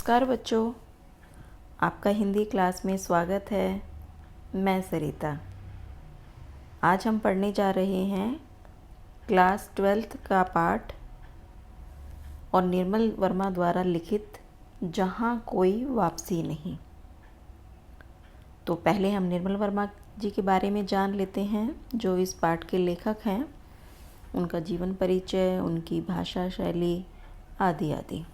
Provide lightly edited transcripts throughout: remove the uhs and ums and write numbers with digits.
नमस्कार बच्चों, आपका हिंदी क्लास में स्वागत है। मैं सरिता। आज हम पढ़ने जा रहे हैं क्लास 12th का पाठ और निर्मल वर्मा द्वारा लिखित जहाँ कोई वापसी नहीं। तो पहले हम निर्मल वर्मा जी के बारे में जान लेते हैं, जो इस पाठ के लेखक हैं। उनका जीवन परिचय, उनकी भाषा शैली आदि आदि।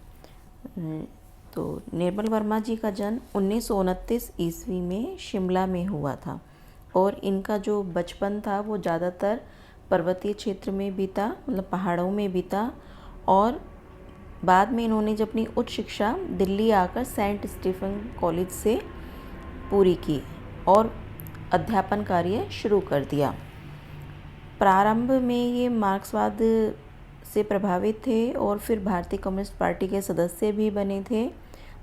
तो निर्मल वर्मा जी का जन्म 1929 ईस्वी में शिमला में हुआ था और इनका जो बचपन था वो ज़्यादातर पर्वतीय क्षेत्र में बीता, मतलब पहाड़ों में बीता। और बाद में इन्होंने जब अपनी उच्च शिक्षा दिल्ली आकर सेंट स्टीफन कॉलेज से पूरी की और अध्यापन कार्य शुरू कर दिया। प्रारंभ में ये मार्क्सवाद से प्रभावित थे और फिर भारतीय कम्युनिस्ट पार्टी के सदस्य भी बने थे,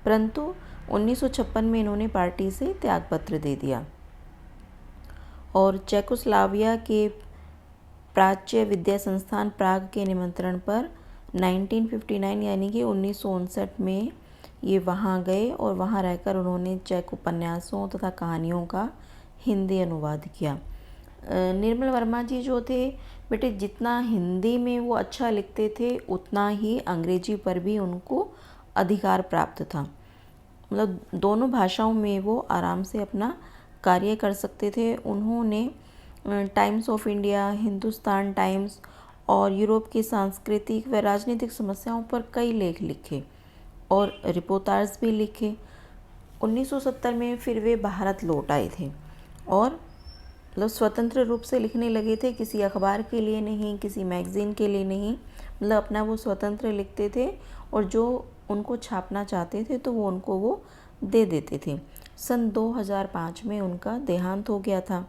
परंतु 1956 में इन्होंने पार्टी से त्यागपत्र दे दिया और चेकोस्लोवाकिया के प्राच्य विद्या संस्थान प्राग के निमंत्रण पर 1959 यानी कि 1959 में ये वहाँ गए और वहाँ रहकर उन्होंने चेक उपन्यासों तथा कहानियों का हिंदी अनुवाद किया। निर्मल वर्मा जी जो थे बेटे, जितना हिंदी में वो अच्छा लिखते थे उतना ही अंग्रेजी पर भी उनको अधिकार प्राप्त था। मतलब दोनों भाषाओं में वो आराम से अपना कार्य कर सकते थे। उन्होंने times of India, Hindustan times और यूरोप की सांस्कृतिक व राजनीतिक समस्याओं पर कई लेख लिखे और रिपोर्टाज भी लिखे। 1970 में फिर वे भारत लौट आए थे और मतलब स्वतंत्र रूप से लिखने लगे थे, किसी अखबार के लिए नहीं, किसी मैगज़ीन के लिए नहीं। मतलब अपना वो स्वतंत्र लिखते थे और जो उनको छापना चाहते थे तो वो उनको वो दे देते थे। सन 2005 में उनका देहांत हो गया था।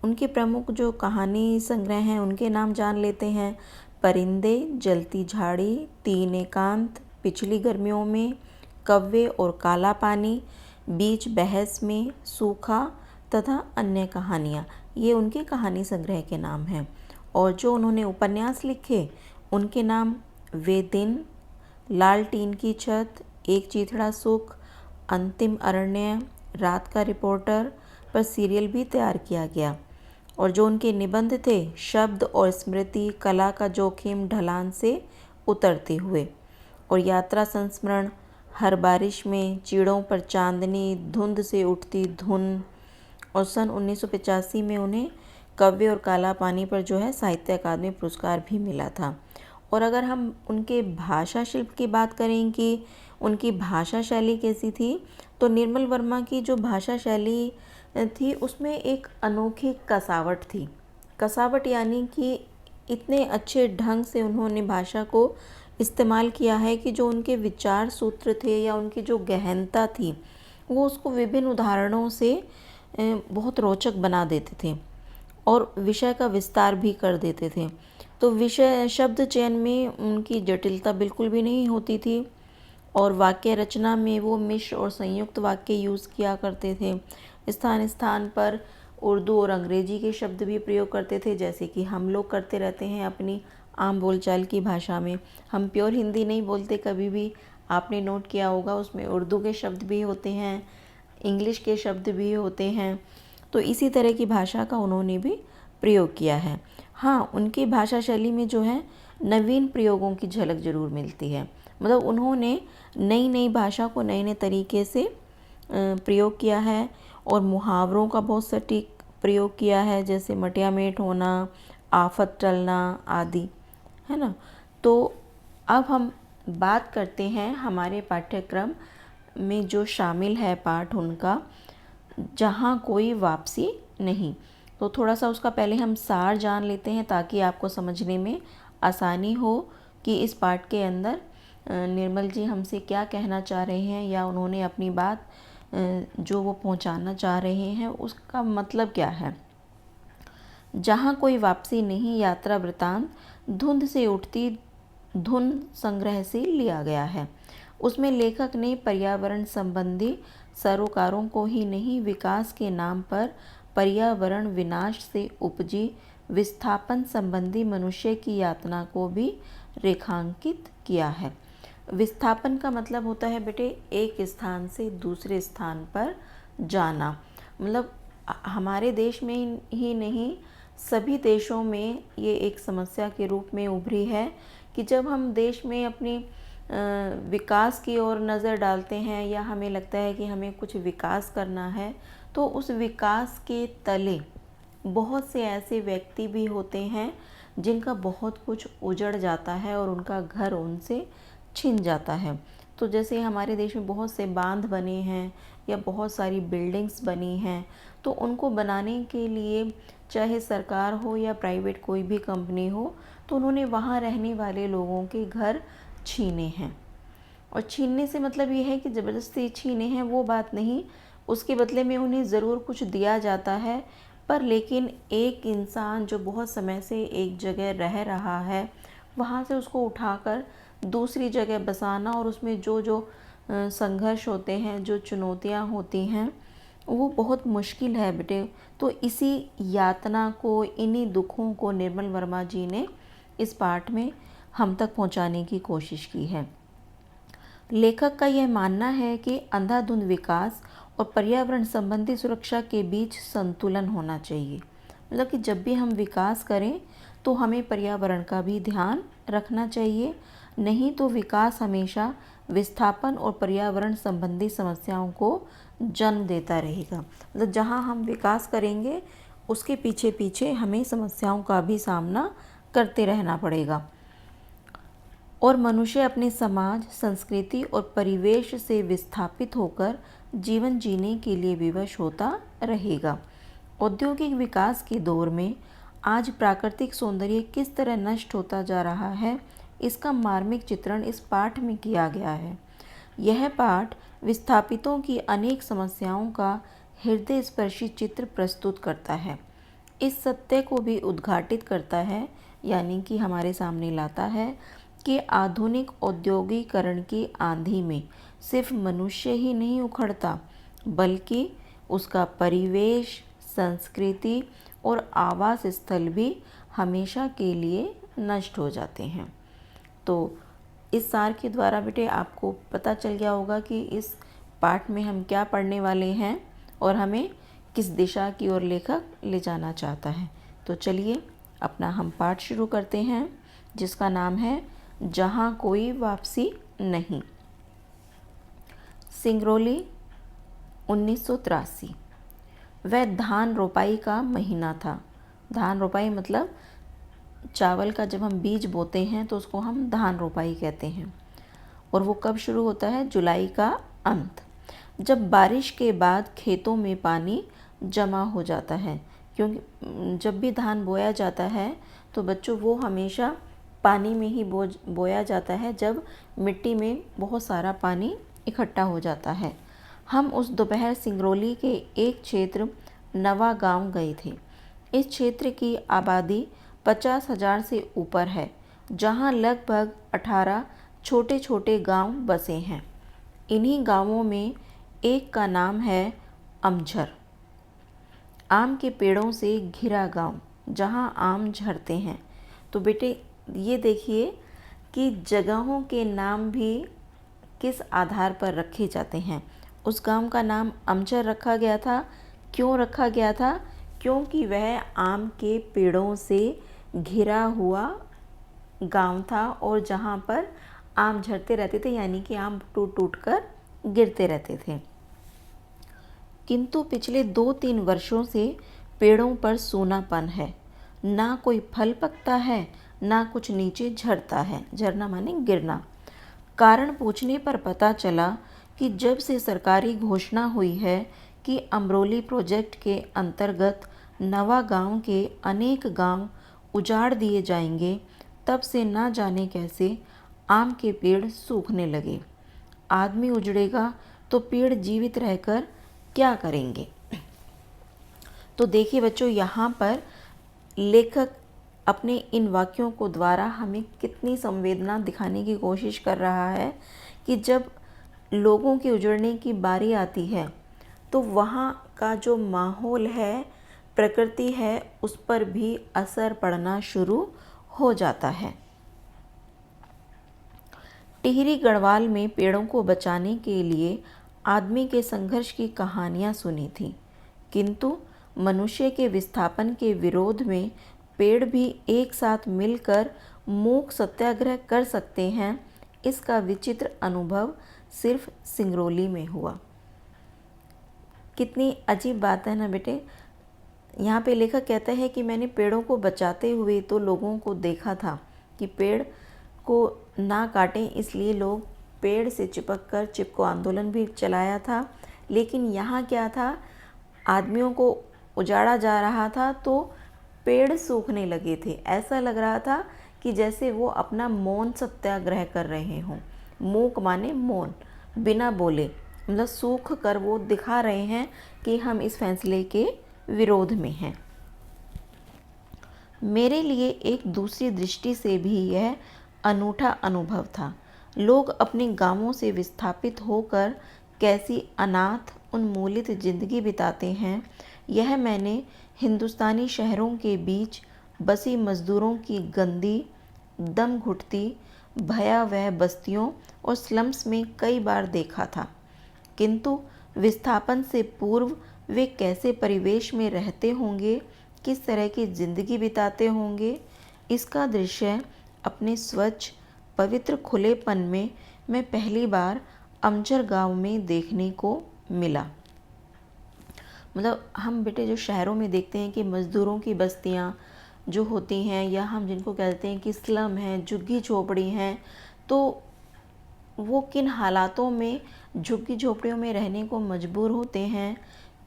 उनके प्रमुख जो कहानी संग्रह हैं उनके नाम जान लेते हैं। परिंदे, जलती झाड़ी, तीन एकांत, पिछली गर्मियों में, कव्वे और काला पानी, बीच बहस में, सूखा तथा अन्य कहानियाँ। ये उनके कहानी संग्रह के नाम हैं। और जो उन्होंने उपन्यास लिखे उनके नाम वे दिन, लाल टीन की छत, एक चीथड़ा सुख, अंतिम अरण्य, रात का रिपोर्टर पर सीरियल भी तैयार किया गया। और जो उनके निबंध थे, शब्द और स्मृति, कला का जोखिम, ढलान से उतरते हुए, और यात्रा संस्मरण, हर बारिश में, चीड़ों पर चांदनी, धुंध से उठती धुन। और सन 1985 में उन्हें कव्य और काला पानी पर जो है साहित्य अकादमी पुरस्कार भी मिला था। और अगर हम उनके भाषा शिल्प की बात करें कि उनकी भाषा शैली कैसी थी, तो निर्मल वर्मा की जो भाषा शैली थी उसमें एक अनोखी कसावट थी। कसावट यानी कि इतने अच्छे ढंग से उन्होंने भाषा को इस्तेमाल किया है कि जो उनके विचार सूत्र थे या उनकी जो गहनता थी वो उसको विभिन्न उदाहरणों से बहुत रोचक बना देते थे और विषय का विस्तार भी कर देते थे। तो विषय शब्द चयन में उनकी जटिलता बिल्कुल भी नहीं होती थी और वाक्य रचना में वो मिश्र और संयुक्त वाक्य यूज़ किया करते थे। स्थान स्थान पर उर्दू और अंग्रेजी के शब्द भी प्रयोग करते थे, जैसे कि हम लोग करते रहते हैं अपनी आम बोलचाल की भाषा में। हम प्योर हिंदी नहीं बोलते कभी भी, आपने नोट किया होगा, उसमें उर्दू के शब्द भी होते हैं, इंग्लिश के शब्द भी होते हैं। तो इसी तरह की भाषा का उन्होंने भी प्रयोग किया है। हाँ, उनकी भाषा शैली में जो है नवीन प्रयोगों की झलक ज़रूर मिलती है। मतलब उन्होंने नई नई भाषा को नए नए तरीके से प्रयोग किया है और मुहावरों का बहुत सटीक प्रयोग किया है, जैसे मटिया मेट होना, आफत टलना आदि, है ना। तो अब हम बात करते हैं हमारे पाठ्यक्रम में जो शामिल है पाठ उनका, जहाँ कोई वापसी नहीं। तो थोड़ा सा उसका पहले हम सार जान लेते हैं ताकि आपको समझने में आसानी हो कि इस पाठ के अंदर निर्मल जी हमसे क्या कहना चाह रहे हैं या उन्होंने अपनी बात जो वो पहुंचाना चाह रहे हैं उसका मतलब क्या है। जहाँ कोई वापसी नहीं यात्रा वृतांत धुंध से उठती धुन संग्रह से लिया गया है। उसमें लेखक ने पर्यावरण संबंधी सरोकारों को ही नहीं, विकास के नाम पर पर्यावरण विनाश से उपजी विस्थापन संबंधी मनुष्य की यातना को भी रेखांकित किया है। विस्थापन का मतलब होता है बेटे एक स्थान से दूसरे स्थान पर जाना। मतलब हमारे देश में ही नहीं, सभी देशों में ये एक समस्या के रूप में उभरी है कि जब हम देश में अपनी विकास की ओर नज़र डालते हैं या हमें लगता है कि हमें कुछ विकास करना है, तो उस विकास के तले बहुत से ऐसे व्यक्ति भी होते हैं जिनका बहुत कुछ उजड़ जाता है और उनका घर उनसे छिन जाता है। तो जैसे हमारे देश में बहुत से बांध बने हैं या बहुत सारी बिल्डिंग्स बनी हैं, तो उनको बनाने के लिए चाहे सरकार हो या प्राइवेट कोई भी कंपनी हो, तो उन्होंने वहाँ रहने वाले लोगों के घर छीने हैं। और छीनने से मतलब ये है कि ज़बरदस्ती छीने हैं वो बात नहीं, उसके बदले में उन्हें ज़रूर कुछ दिया जाता है, पर लेकिन एक इंसान जो बहुत समय से एक जगह रह रहा है, वहाँ से उसको उठाकर दूसरी जगह बसाना और उसमें जो जो संघर्ष होते हैं, जो चुनौतियाँ होती हैं, वो बहुत मुश्किल है बेटे। तो इसी यातना को, इन्हीं दुखों को निर्मल वर्मा जी ने इस पाठ में हम तक पहुंचाने की कोशिश की है। लेखक का यह मानना है कि अंधाधुंध विकास और पर्यावरण संबंधी सुरक्षा के बीच संतुलन होना चाहिए। मतलब कि जब भी हम विकास करें तो हमें पर्यावरण का भी ध्यान रखना चाहिए, नहीं तो विकास हमेशा विस्थापन और पर्यावरण संबंधी समस्याओं को जन्म देता रहेगा। मतलब जहाँ हम विकास करेंगे उसके पीछे पीछे हमें समस्याओं का भी सामना करते रहना पड़ेगा और मनुष्य अपने समाज, संस्कृति और परिवेश से विस्थापित होकर जीवन जीने के लिए विवश होता रहेगा। औद्योगिक विकास के दौर में आज प्राकृतिक सौंदर्य किस तरह नष्ट होता जा रहा है, इसका मार्मिक चित्रण इस पाठ में किया गया है। यह पाठ विस्थापितों की अनेक समस्याओं का हृदय स्पर्शी चित्र प्रस्तुत करता है। इस सत्य को भी उद्घाटित करता है, यानी कि हमारे सामने लाता है कि आधुनिक औद्योगिकरण की आंधी में सिर्फ मनुष्य ही नहीं उखड़ता, बल्कि उसका परिवेश, संस्कृति और आवास स्थल भी हमेशा के लिए नष्ट हो जाते हैं। तो इस सार के द्वारा बेटे आपको पता चल गया होगा कि इस पाठ में हम क्या पढ़ने वाले हैं और हमें किस दिशा की ओर लेखक ले जाना चाहता है। तो चलिए अपना हम पाठ शुरू करते हैं, जिसका नाम है जहाँ कोई वापसी नहीं। सिंगरौली 1983। वह धान रोपाई का महीना था। धान रोपाई मतलब चावल का जब हम बीज बोते हैं तो उसको हम धान रोपाई कहते हैं। और वो कब शुरू होता है? जुलाई का अंत, जब बारिश के बाद खेतों में पानी जमा हो जाता है। क्योंकि जब भी धान बोया जाता है तो बच्चों वो हमेशा पानी में ही बोया जाता है, जब मिट्टी में बहुत सारा पानी इकट्ठा हो जाता है। हम उस दोपहर सिंगरौली के एक क्षेत्र नवा गांव गए थे। इस क्षेत्र की आबादी 50,000 से ऊपर है, जहां लगभग 18 छोटे छोटे गांव बसे हैं। इन्हीं गांवों में एक का नाम है अमझर, आम के पेड़ों से घिरा गांव, जहां आम झरते हैं। तो बेटे ये देखिए कि जगहों के नाम भी किस आधार पर रखे जाते हैं। उस गांव का नाम अमझर रखा गया था। क्यों रखा गया था? क्योंकि वह आम के पेड़ों से घिरा हुआ गांव था और जहां पर आम झरते रहते थे, यानी कि आम टूट टूट कर गिरते रहते थे। किंतु पिछले 2-3 वर्षों से पेड़ों पर सूनापन है, ना कोई फल पकता है, ना कुछ नीचे झरता है। झरना माने गिरना। कारण पूछने पर पता चला कि जब से सरकारी घोषणा हुई है कि अमरोली प्रोजेक्ट के अंतर्गत नवा गांव के अनेक गांव उजाड़ दिए जाएंगे, तब से ना जाने कैसे आम के पेड़ सूखने लगे। आदमी उजड़ेगा तो पेड़ जीवित रहकर क्या करेंगे? तो देखिए बच्चों, यहाँ पर लेखक अपने इन वाक्यों को द्वारा हमें कितनी संवेदना दिखाने की कोशिश कर रहा है कि जब लोगों के उजड़ने की बारी आती है तो वहाँ का जो माहौल है, प्रकृति है, उस पर भी असर पड़ना शुरू हो जाता है। टिहरी गढ़वाल में पेड़ों को बचाने के लिए आदमी के संघर्ष की कहानियाँ सुनी थी, किंतु मनुष्य के विस्थापन के विरोध में पेड़ भी एक साथ मिलकर मूक सत्याग्रह कर सकते हैं, इसका विचित्र अनुभव सिर्फ सिंगरौली में हुआ। कितनी अजीब बात है ना बेटे। यहाँ पे लेखक कहता है कि मैंने पेड़ों को बचाते हुए तो लोगों को देखा था कि पेड़ को ना काटें, इसलिए लोग पेड़ से चिपक कर चिपको आंदोलन भी चलाया था। लेकिन यहाँ क्या था, आदमियों को उजाड़ा जा रहा था तो पेड़ सूखने लगे थे। ऐसा लग रहा था कि जैसे वो अपना मौन सत्याग्रह कर रहे हों। मूक माने मौन, बिना बोले, मतलब सूख कर वो दिखा रहे हैं कि हम इस फैसले के विरोध में हैं। मेरे लिए एक दूसरी दृष्टि से भी यह अनूठा अनुभव था। लोग अपने गांवों से विस्थापित होकर कैसी अनाथ उन्मूलित जिंदगी बिताते हैं, यह मैंने हिंदुस्तानी शहरों के बीच बसी मजदूरों की गंदी, दम घुटती, भयावह बस्तियों और स्लम्स में कई बार देखा था। किंतु विस्थापन से पूर्व वे कैसे परिवेश में रहते होंगे, किस तरह की जिंदगी बिताते होंगे, इसका दृश्य अपने स्वच्छ पवित्र खुलेपन में मैं पहली बार अमचर गांव में देखने को मिला। मतलब हम बेटे जो शहरों में देखते हैं कि मज़दूरों की बस्तियां जो होती हैं, या हम जिनको कहते हैं कि स्लम हैं, झुग्गी झोपड़ी हैं, तो वो किन हालातों में झुग्गी झोपड़ियों में रहने को मजबूर होते हैं,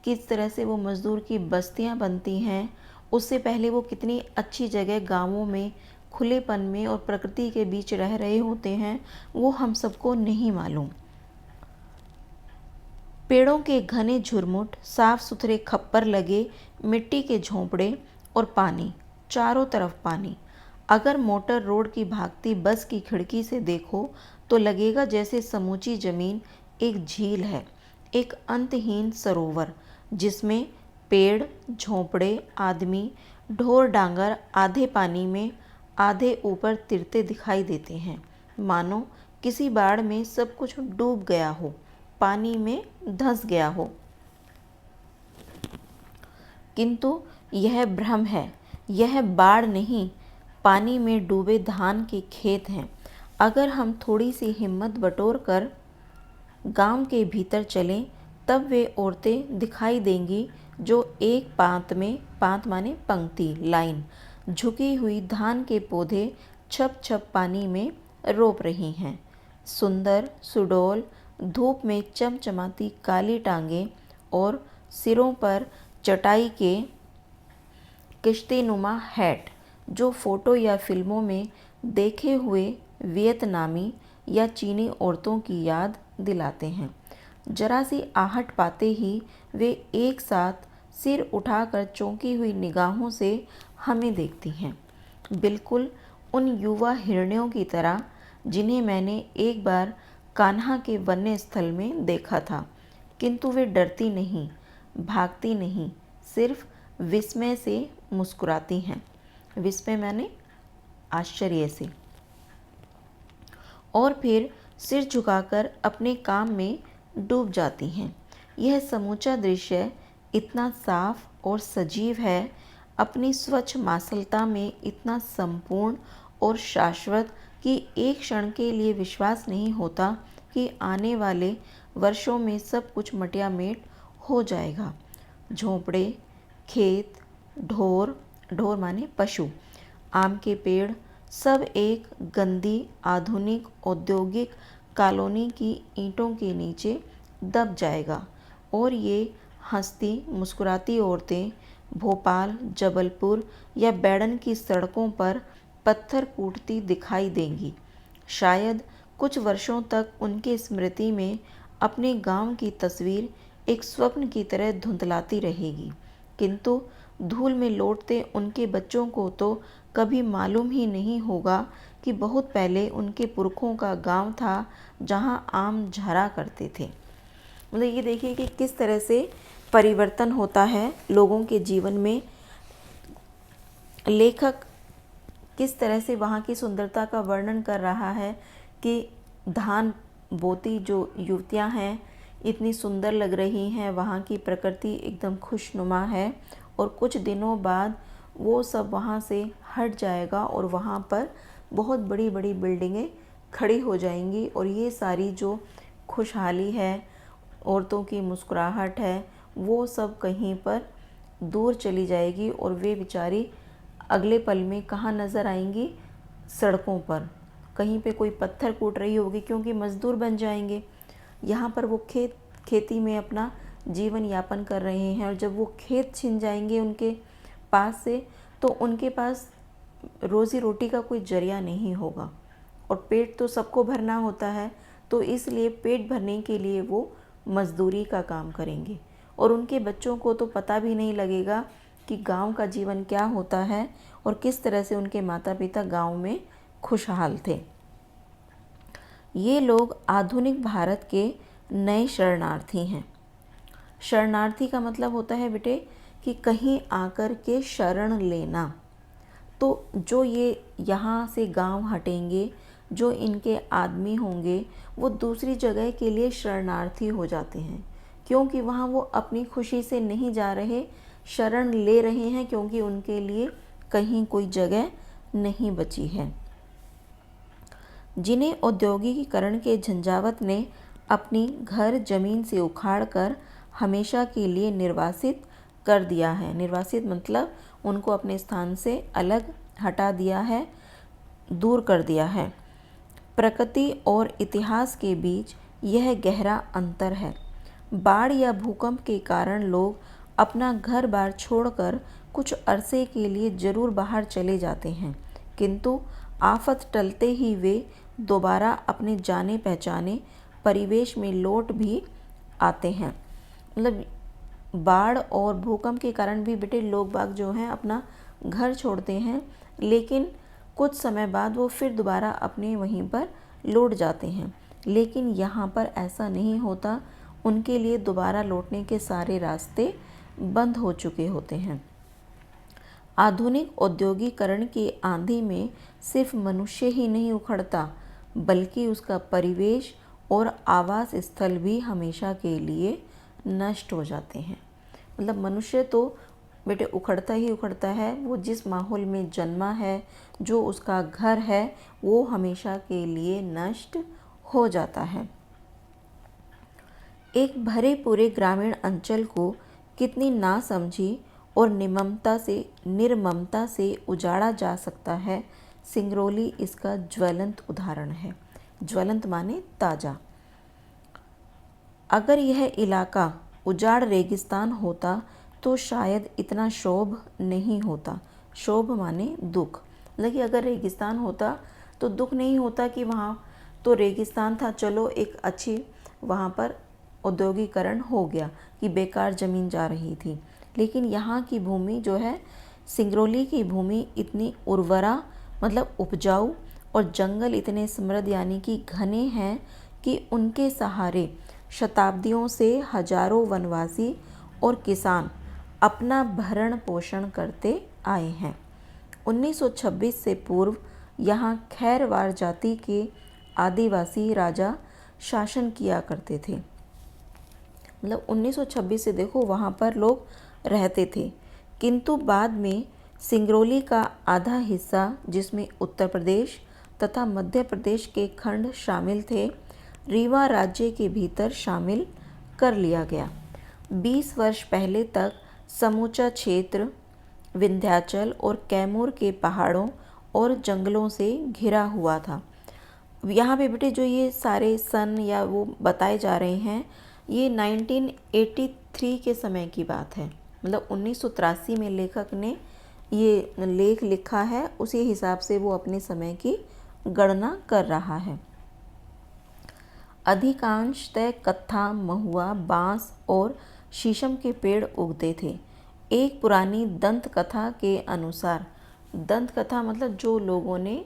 किस तरह से वो मज़दूर की बस्तियां बनती हैं, उससे पहले वो कितनी अच्छी जगह गांवों में खुलेपन में और प्रकृति के बीच रह रहे होते हैं, वो हम सबको नहीं मालूम। पेड़ों के घने झुरमुट, साफ सुथरे खप्पर लगे मिट्टी के झोंपड़े और पानी, चारों तरफ पानी। अगर मोटर रोड की भागती बस की खिड़की से देखो तो लगेगा जैसे समूची ज़मीन एक झील है, एक अंतहीन सरोवर जिसमें पेड़, झोंपड़े, आदमी, ढोर डांगर आधे पानी में आधे ऊपर तिरते दिखाई देते हैं, मानो किसी बाढ़ में सब कुछ डूब गया हो, पानी में धंस गया हो। किंतु यह भ्रम है, यह बाढ़ नहीं, पानी में डूबे धान के खेत हैं। अगर हम थोड़ी सी हिम्मत बटोर कर गांव के भीतर चलें तब वे औरतें दिखाई देंगी जो एक पांत में, पांत माने पंक्ति, लाइन, झुकी हुई धान के पौधे छप छप पानी में रोप रही हैं। सुंदर सुडौल धूप में चमचमाती काली टांगें और सिरों पर चटाई के किश्तीनुमा हैट, जो फोटो या फिल्मों में देखे हुए वियतनामी या चीनी औरतों की याद दिलाते हैं। जरा सी आहट पाते ही वे एक साथ सिर उठाकर चौंकी हुई निगाहों से हमें देखती हैं, बिल्कुल उन युवा हिरण्यों की तरह जिन्हें मैंने एक बार कान्हा के वन्य स्थल में देखा था। किंतु वे डरती नहीं, भागती नहीं, सिर्फ विस्मय से मुस्कुराती हैं। विस्मय माने आश्चर्य से, और फिर सिर झुकाकर अपने काम में डूब जाती हैं। यह समूचा दृश्य इतना साफ और सजीव है, अपनी स्वच्छ मासलता में इतना संपूर्ण और शाश्वत कि एक क्षण के लिए विश्वास नहीं होता कि आने वाले वर्षों में सब कुछ मटियामेट हो जाएगा। झोंपड़े, खेत, ढोर, ढोर माने पशु, आम के पेड़, सब एक गंदी आधुनिक औद्योगिक कॉलोनी की ईंटों के नीचे दब जाएगा, और ये हंसती मुस्कुराती औरतें भोपाल, जबलपुर या बैडन की सड़कों पर पत्थर कूटती दिखाई देंगी। शायद कुछ वर्षों तक उनकी स्मृति में अपने गांव की तस्वीर एक स्वप्न की तरह धुंधलाती रहेगी, किंतु धूल में लौटते उनके बच्चों को तो कभी मालूम ही नहीं होगा कि बहुत पहले उनके पुरखों का गांव था जहां आम झरा करते थे। मतलब ये देखिए कि किस तरह से परिवर्तन होता है लोगों के जीवन में। लेखक किस तरह से वहाँ की सुंदरता का वर्णन कर रहा है कि धान बोती जो युवतियां हैं इतनी सुंदर लग रही हैं, वहाँ की प्रकृति एकदम खुशनुमा है और कुछ दिनों बाद वो सब वहाँ से हट जाएगा और वहाँ पर बहुत बड़ी बड़ी बिल्डिंगें खड़ी हो जाएंगी और ये सारी जो खुशहाली है, औरतों की मुस्कुराहट है, वो सब कहीं पर दूर चली जाएगी और वे बेचारी अगले पल में कहाँ नज़र आएंगी, सड़कों पर। कहीं पे कोई पत्थर कूट रही होगी क्योंकि मज़दूर बन जाएंगे। यहाँ पर वो खेती में अपना जीवन यापन कर रहे हैं और जब वो खेत छिन जाएंगे उनके पास से तो उनके पास रोज़ी रोटी का कोई जरिया नहीं होगा और पेट तो सबको भरना होता है, तो इसलिए पेट भरने के लिए वो मज़दूरी का काम करेंगे और उनके बच्चों को तो पता भी नहीं लगेगा कि गांव का जीवन क्या होता है और किस तरह से उनके माता पिता गांव में खुशहाल थे। ये लोग आधुनिक भारत के नए शरणार्थी हैं। शरणार्थी का मतलब होता है बेटे कि कहीं आकर के शरण लेना। तो जो ये यहाँ से गांव हटेंगे, जो इनके आदमी होंगे, वो दूसरी जगह के लिए शरणार्थी हो जाते हैं क्योंकि वहाँ वो अपनी खुशी से नहीं जा रहे, शरण ले रहे हैं क्योंकि उनके लिए कहीं कोई जगह नहीं बची है। जिन्हें औद्योगिकीकरण के झंझावत ने अपनी घर जमीन से उखाड़कर हमेशा के लिए निर्वासित कर दिया है। निर्वासित मतलब उनको अपने स्थान से अलग हटा दिया है, दूर कर दिया है। प्रकृति और इतिहास के बीच यह गहरा अंतर है। बाढ़ या भूकंप के कारण लोग अपना घर बार छोड़कर कुछ अरसे के लिए ज़रूर बाहर चले जाते हैं, किंतु आफत टलते ही वे दोबारा अपने जाने पहचाने परिवेश में लौट भी आते हैं। मतलब बाढ़ और भूकंप के कारण भी बेटे लोग बाग जो हैं अपना घर छोड़ते हैं, लेकिन कुछ समय बाद वो फिर दोबारा अपने वहीं पर लौट जाते हैं। लेकिन यहाँ पर ऐसा नहीं होता, उनके लिए दोबारा लौटने के सारे रास्ते बंद हो चुके होते हैं। आधुनिक औद्योगिकरण की आंधी में सिर्फ मनुष्य ही नहीं उखड़ता, बल्कि उसका परिवेश और आवास स्थल भी हमेशा के लिए नष्ट हो जाते हैं। मतलब मनुष्य तो बेटे उखड़ता ही उखड़ता है, वो जिस माहौल में जन्मा है, जो उसका घर है, वो हमेशा के लिए नष्ट हो जाता है। एक भरे पूरे ग्रामीण अंचल को कितनी नासमझी और निर्ममता से उजाड़ा जा सकता है, सिंगरौली इसका ज्वलंत उदाहरण है। ज्वलंत माने ताज़ा। अगर यह इलाका उजाड़ रेगिस्तान होता तो शायद इतना शोभ नहीं होता। शोभ माने दुख। मतलब अगर रेगिस्तान होता तो दुख नहीं होता कि वहाँ तो रेगिस्तान था, चलो एक अच्छी वहाँ पर औद्योगिकरण हो गया कि बेकार ज़मीन जा रही थी। लेकिन यहाँ की भूमि जो है, सिंगरौली की भूमि इतनी उर्वरा मतलब उपजाऊ और जंगल इतने समृद्ध यानी कि घने हैं कि उनके सहारे शताब्दियों से हजारों वनवासी और किसान अपना भरण पोषण करते आए हैं। 1926 से पूर्व यहाँ खैरवार जाति के आदिवासी राजा शासन किया करते थे। मतलब 1926 से देखो वहाँ पर लोग रहते थे, किंतु बाद में सिंगरौली का आधा हिस्सा, जिसमें उत्तर प्रदेश तथा मध्य प्रदेश के खंड शामिल थे, रीवा राज्य के भीतर शामिल कर लिया गया। 20 वर्ष पहले तक समूचा क्षेत्र विंध्याचल और कैमूर के पहाड़ों और जंगलों से घिरा हुआ था। यहाँ पे बेटे जो ये सारे सन या वो बताए जा रहे हैं, ये 1983 के समय की बात है। मतलब 1983 में लेखक ने ये लेख लिखा है, उसी हिसाब से वो अपने समय की गणना कर रहा है। अधिकांशतः कत्था, महुआ, बांस और शीशम के पेड़ उगते थे। एक पुरानी दंत कथा के अनुसार, दंत कथा मतलब जो लोगों ने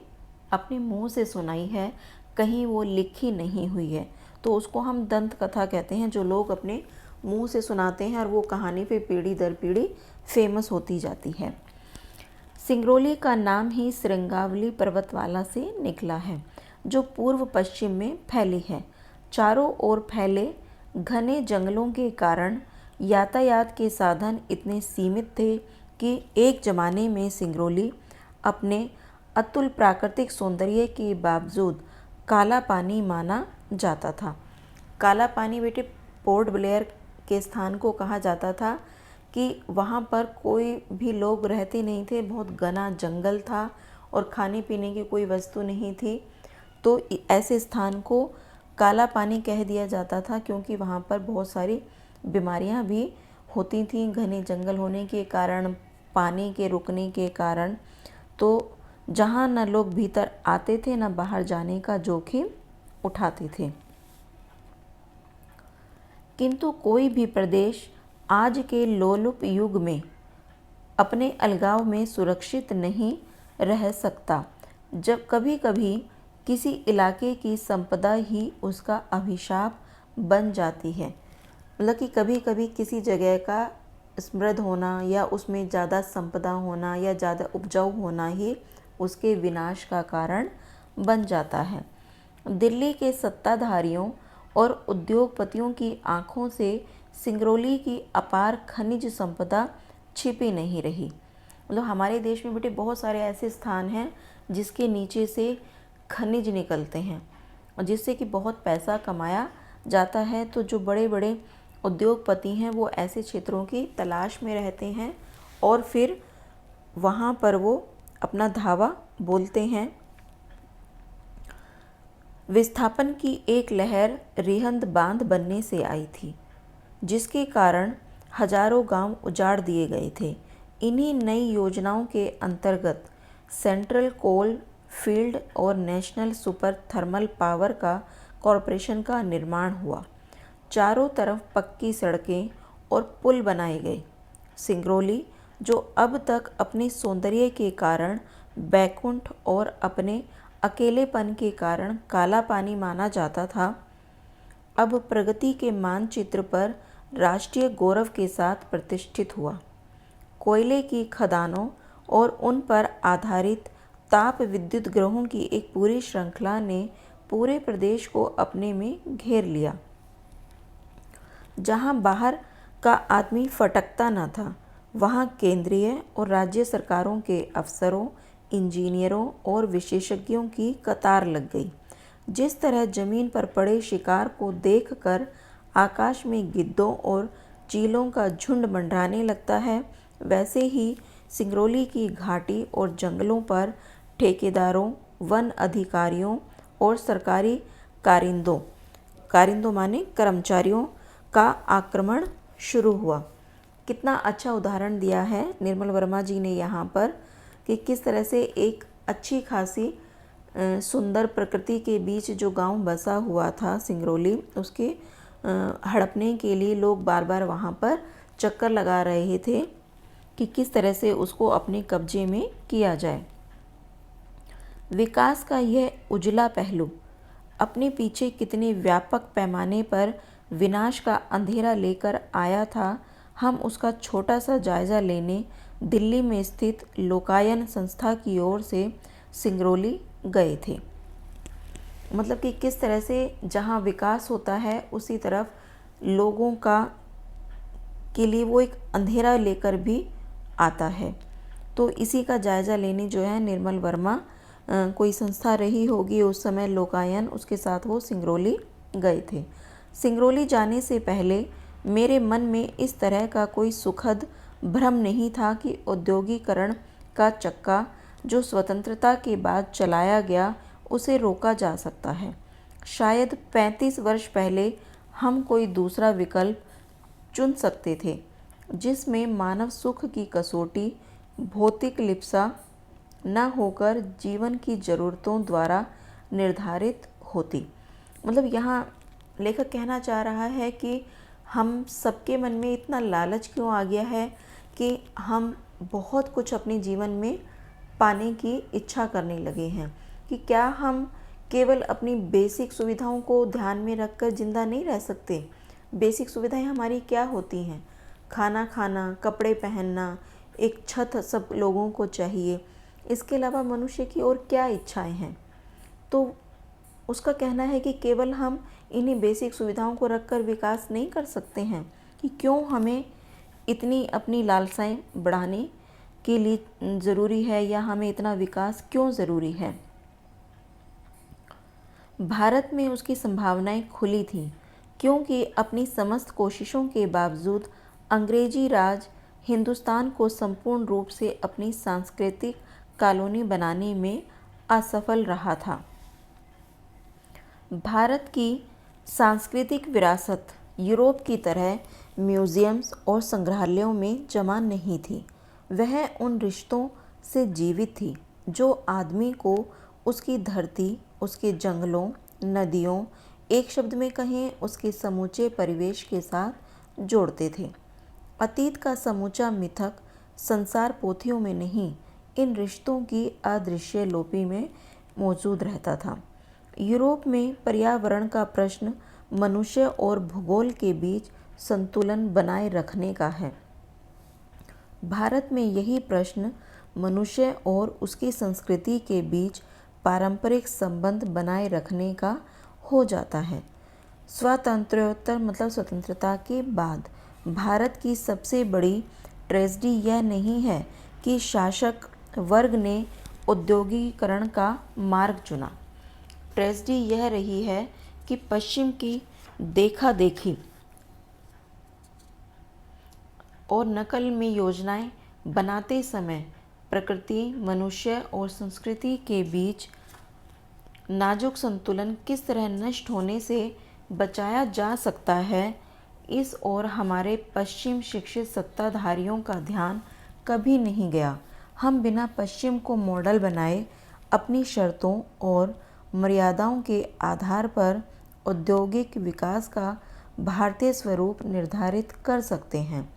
अपने मुंह से सुनाई है, कहीं वो लिखी नहीं हुई है, तो उसको हम दंत कथा कहते हैं। जो लोग अपने मुंह से सुनाते हैं और वो कहानी पे पीढ़ी दर पीढ़ी फेमस होती जाती है। सिंगरौली का नाम ही श्रृंगावली पर्वतमाला से निकला है। जो पूर्व पश्चिम में फैली है। चारों ओर फैले घने जंगलों के कारण यातायात के साधन इतने सीमित थे कि एक ज़माने में सिंगरौली अपने अतुल प्राकृतिक सौंदर्य के बावजूद काला पानी माना जाता था। काला पानी बेटे पोर्ट ब्लेयर के स्थान को कहा जाता था कि वहाँ पर कोई भी लोग रहते नहीं थे, बहुत घना जंगल था और खाने पीने की कोई वस्तु नहीं थी। तो ऐसे स्थान को काला पानी कह दिया जाता था क्योंकि वहाँ पर बहुत सारी बीमारियाँ भी होती थीं घने जंगल होने के कारण, पानी के रुकने के कारण। तो जहाँ न लोग भीतर आते थे न बाहर जाने का जोखिम उठाते थे। किंतु कोई भी प्रदेश आज के लोलुप युग में अपने अलगाव में सुरक्षित नहीं रह सकता, जब कभी कभी किसी इलाके की संपदा ही उसका अभिशाप बन जाती है। मतलब कि कभी कभी किसी जगह का समृद्ध होना या उसमें ज़्यादा संपदा होना या ज़्यादा उपजाऊ होना ही उसके विनाश का कारण बन जाता है। दिल्ली के सत्ताधारियों और उद्योगपतियों की आंखों से सिंगरौली की अपार खनिज संपदा छिपी नहीं रही। मतलब हमारे देश में बेटे बहुत सारे ऐसे स्थान हैं जिसके नीचे से खनिज निकलते हैं और जिससे कि बहुत पैसा कमाया जाता है। तो जो बड़े बड़े उद्योगपति हैं वो ऐसे क्षेत्रों की तलाश में रहते हैं और फिर वहाँ पर वो अपना धावा बोलते हैं। विस्थापन की एक लहर रिहंद बांध बनने से आई थी, जिसके कारण हजारों गांव उजाड़ दिए गए थे। इन्हीं नई योजनाओं के अंतर्गत सेंट्रल कोल फील्ड और नेशनल सुपर थर्मल पावर का कॉरपोरेशन का निर्माण हुआ। चारों तरफ पक्की सड़कें और पुल बनाए गए। सिंगरौली, जो अब तक अपने सौंदर्य के कारण बैकुंठ और अपने अकेलेपन के कारण काला पानी माना जाता था, अब प्रगति के मानचित्र पर राष्ट्रीय गौरव के साथ प्रतिष्ठित हुआ। कोयले की खदानों और उन पर आधारित ताप विद्युत ग्रहों की एक पूरी श्रृंखला ने पूरे प्रदेश को अपने में घेर लिया। जहां बाहर का आदमी फटकता न था, वहां केंद्रीय और राज्य सरकारों के अफसरों, इंजीनियरों और विशेषज्ञों की कतार लग गई। जिस तरह जमीन पर पड़े शिकार को देखकर आकाश में गिद्धों और चीलों का झुंड मंडराने लगता है, वैसे ही सिंगरौली की घाटी और जंगलों पर ठेकेदारों, वन अधिकारियों और सरकारी कारिंदों माने कर्मचारियों का आक्रमण शुरू हुआ। कितना अच्छा उदाहरण दिया है निर्मल वर्मा जी ने यहाँ पर कि किस तरह से एक अच्छी खासी सुंदर प्रकृति के बीच जो गांव बसा हुआ था सिंगरौली, उसके हड़पने के लिए लोग बार बार वहाँ पर चक्कर लगा रहे थे कि किस तरह से उसको अपने कब्जे में किया जाए। विकास का यह उजला पहलू अपने पीछे कितने व्यापक पैमाने पर विनाश का अंधेरा लेकर आया था, हम उसका छोटा सा जायज़ा लेने दिल्ली में स्थित लोकायन संस्था की ओर से सिंगरौली गए थे। मतलब कि किस तरह से जहाँ विकास होता है उसी तरफ लोगों का के लिए वो एक अंधेरा लेकर भी आता है। तो इसी का जायज़ा लेने जो है निर्मल वर्मा कोई संस्था रही होगी उस समय लोकायन, उसके साथ वो सिंगरौली गए थे। सिंगरौली जाने से पहले मेरे मन में इस तरह का कोई सुखद भ्रम नहीं था कि औद्योगिकरण का चक्का जो स्वतंत्रता के बाद चलाया गया उसे रोका जा सकता है। शायद 35 वर्ष पहले हम कोई दूसरा विकल्प चुन सकते थे जिसमें मानव सुख की कसौटी भौतिक लिप्सा न होकर जीवन की ज़रूरतों द्वारा निर्धारित होती। मतलब यहाँ लेखक कहना चाह रहा है कि हम सबके मन में इतना लालच क्यों आ गया है कि हम बहुत कुछ अपने जीवन में पाने की इच्छा करने लगे हैं कि क्या हम केवल अपनी बेसिक सुविधाओं को ध्यान में रखकर ज़िंदा नहीं रह सकते। बेसिक सुविधाएं हमारी क्या होती हैं? खाना खाना, कपड़े पहनना, एक छत सब लोगों को चाहिए। इसके अलावा मनुष्य की और क्या इच्छाएं हैं? तो उसका कहना है कि केवल हम इन्हीं बेसिक सुविधाओं को रखकर विकास नहीं कर सकते हैं, कि क्यों हमें इतनी अपनी लालसाएं बढ़ाने के लिए ज़रूरी है, या हमें इतना विकास क्यों ज़रूरी है। भारत में उसकी संभावनाएं खुली थीं, क्योंकि अपनी समस्त कोशिशों के बावजूद अंग्रेजी राज हिंदुस्तान को संपूर्ण रूप से अपनी सांस्कृतिक कॉलोनी बनाने में असफल रहा था। भारत की सांस्कृतिक विरासत यूरोप की तरह म्यूज़ियम्स और संग्रहालयों में जमा नहीं थी। वह उन रिश्तों से जीवित थी जो आदमी को उसकी धरती, उसके जंगलों, नदियों, एक शब्द में कहें उसके समूचे परिवेश के साथ जोड़ते थे। अतीत का समूचा मिथक संसार पोथियों में नहीं, इन रिश्तों की अदृश्य लोपी में मौजूद रहता था। यूरोप में पर्यावरण का प्रश्न मनुष्य और भूगोल के बीच संतुलन बनाए रखने का है। भारत में यही प्रश्न मनुष्य और उसकी संस्कृति के बीच पारंपरिक संबंध बनाए रखने का हो जाता है। स्वातंत्र्योत्तर मतलब स्वतंत्रता के बाद भारत की सबसे बड़ी ट्रेजेडी यह नहीं है कि शासक वर्ग ने औद्योगिकीकरण का मार्ग चुना। ट्रेजेडी यह रही है कि पश्चिम की देखा देखी और नकल में योजनाएं बनाते समय प्रकृति, मनुष्य और संस्कृति के बीच नाजुक संतुलन किस तरह नष्ट होने से बचाया जा सकता है, इस ओर हमारे पश्चिम शिक्षित सत्ताधारियों का ध्यान कभी नहीं गया। हम बिना पश्चिम को मॉडल बनाए अपनी शर्तों और मर्यादाओं के आधार पर औद्योगिक विकास का भारतीय स्वरूप निर्धारित कर सकते हैं।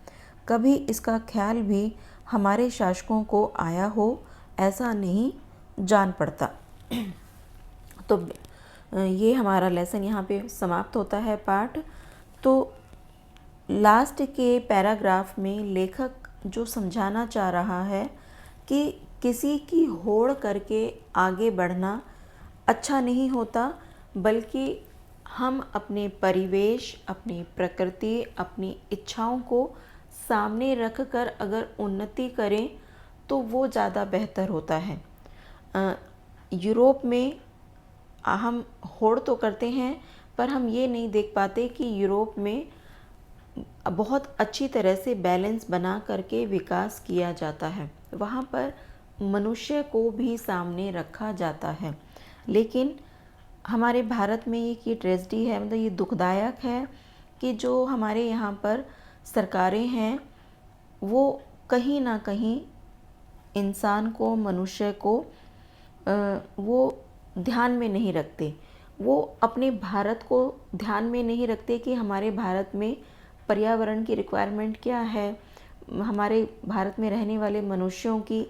कभी इसका ख्याल भी हमारे शासकों को आया हो, ऐसा नहीं जान पड़ता। तो ये हमारा लेसन यहाँ पे समाप्त होता है पाठ। तो लास्ट के पैराग्राफ में लेखक जो समझाना चाह रहा है कि किसी की होड़ करके आगे बढ़ना अच्छा नहीं होता, बल्कि हम अपने परिवेश, अपनी प्रकृति, अपनी इच्छाओं को सामने रख कर अगर उन्नति करें तो वो ज़्यादा बेहतर होता है। यूरोप में हम होड़ तो करते हैं, पर हम ये नहीं देख पाते कि यूरोप में बहुत अच्छी तरह से बैलेंस बना करके विकास किया जाता है। वहाँ पर मनुष्य को भी सामने रखा जाता है। लेकिन हमारे भारत में ये ट्रेजेडी है, मतलब ये दुखदायक है कि जो हमारे यहाँ पर सरकारें हैं वो कहीं ना कहीं इंसान को, मनुष्य को वो ध्यान में नहीं रखते। वो अपने भारत को ध्यान में नहीं रखते कि हमारे भारत में पर्यावरण की रिक्वायरमेंट क्या है, हमारे भारत में रहने वाले मनुष्यों की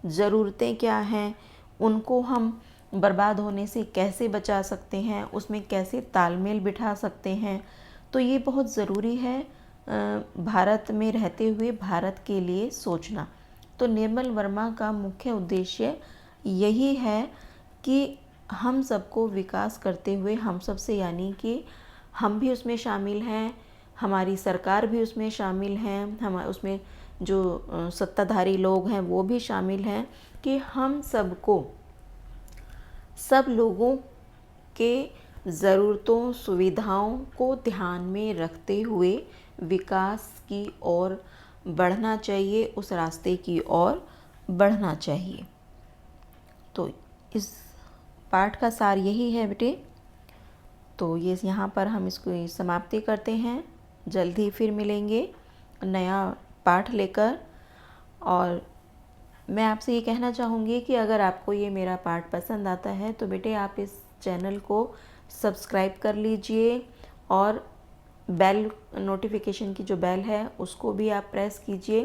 ज़रूरतें क्या हैं, उनको हम बर्बाद होने से कैसे बचा सकते हैं, उसमें कैसे तालमेल बिठा सकते हैं। तो ये बहुत ज़रूरी है भारत में रहते हुए भारत के लिए सोचना। तो निर्मल वर्मा का मुख्य उद्देश्य यही है कि हम सबको विकास करते हुए हम सबसे, यानी कि हम भी उसमें शामिल हैं, हमारी सरकार भी उसमें शामिल हैं, हम उसमें जो सत्ताधारी लोग हैं वो भी शामिल हैं, कि हम सबको, सब लोगों के ज़रूरतों, सुविधाओं को ध्यान में रखते हुए विकास की ओर बढ़ना चाहिए, उस रास्ते की ओर बढ़ना चाहिए। तो इस पाठ का सार यही है बेटे। तो ये यहाँ पर हम इसको समाप्ति करते हैं। जल्दी फिर मिलेंगे नया पाठ लेकर। और मैं आपसे ये कहना चाहूँगी कि अगर आपको ये मेरा पाठ पसंद आता है तो बेटे आप इस चैनल को सब्सक्राइब कर लीजिए, और बेल नोटिफिकेशन की जो बेल है उसको भी आप प्रेस कीजिए,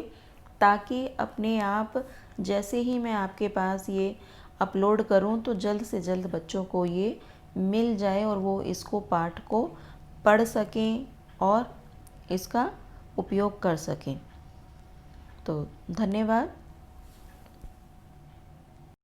ताकि अपने आप जैसे ही मैं आपके पास ये अपलोड करूं तो जल्द से जल्द बच्चों को ये मिल जाए और वो इसको पाठ को पढ़ सकें और इसका उपयोग कर सकें। तो धन्यवाद।